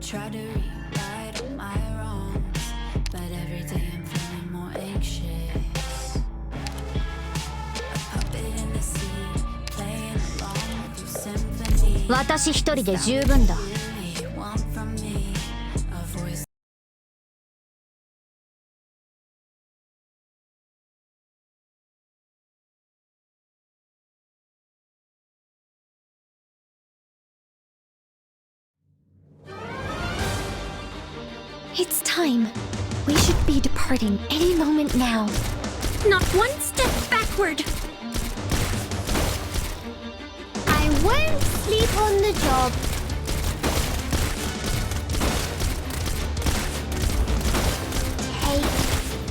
try to rewrite all my wrongs, but every day I'm feeling more anxious. A puppet in the sea, playing along with your symphony. 私一人で十分だ。Want from me, a voice. It's time. We should be departing any moment now. Not one step backward. I won't sleep on the job. Take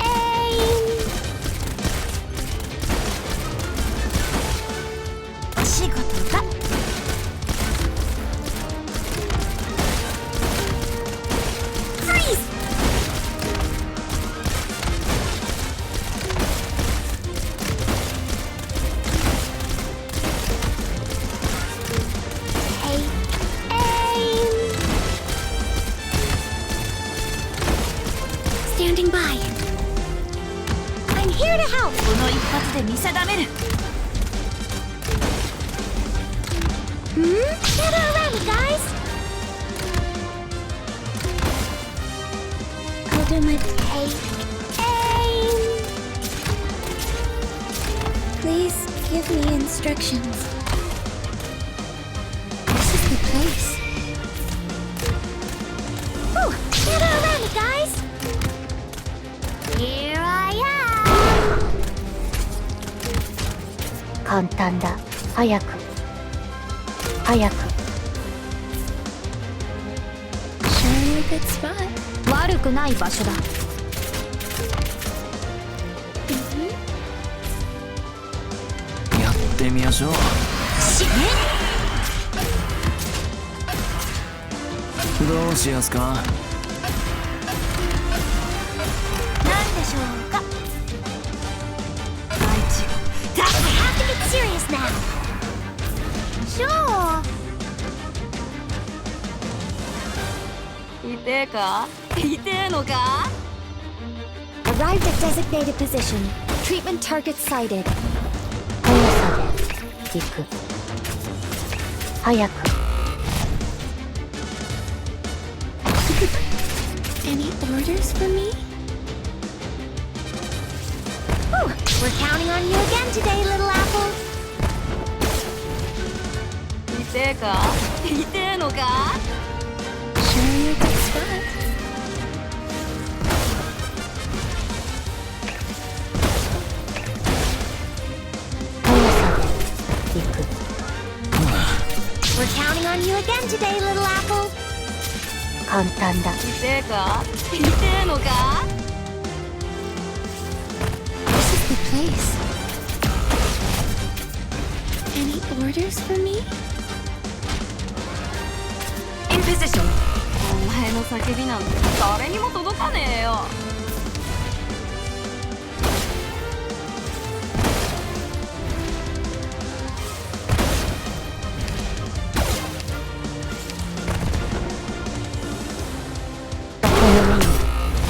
aim. お仕事が。Standing by. I'm here to help. この一発で見定める。Gather around me, guys. Ultimate take aim. Please give me instructions. This is the place. Ooh, gather around me, guys. Here I am. 簡単だ。早く。早く。Sure a good spot. 悪くない場所だ。やってみましょう。どうしやすか。なんでしょうか。I have to get serious now. Sure. 痛えか？痛えのか？ Arrived at designated position. Treatment target sighted. 速さで行く。早く。Any orders for me? Ooh, we're counting on you again today, little apple. 痛えか？痛えのか？ Sure a good spot. 速さで行く。We're counting on you again today, little apple. 簡単だ。痛えか？痛えのか？ This is the place. Any orders for me? In position. お前の叫びなんて誰にも届かねえよ。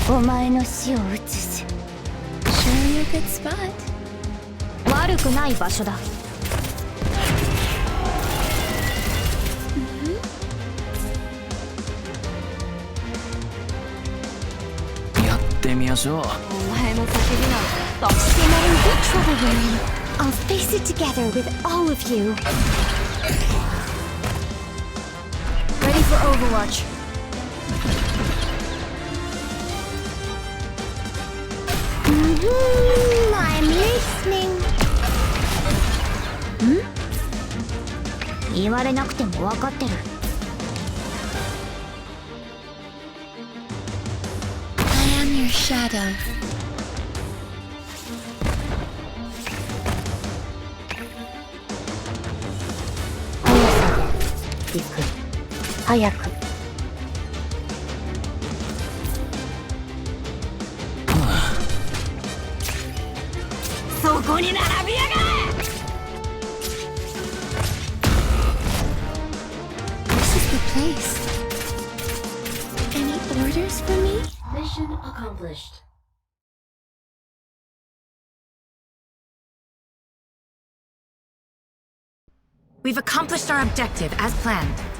お前の死を移す。 Sure a good spot. 悪くない場所だ。やってみましょう。お前の叫びなんて Stand in big trouble, women. I'll face it together with all of you. Ready for Overwatch. I'm listening. 言われなくても分かってる。I am your shadow. 速さで行く。早く。そこに並びやがれ！ This is the place. Mission accomplished. We've accomplished our objective as planned.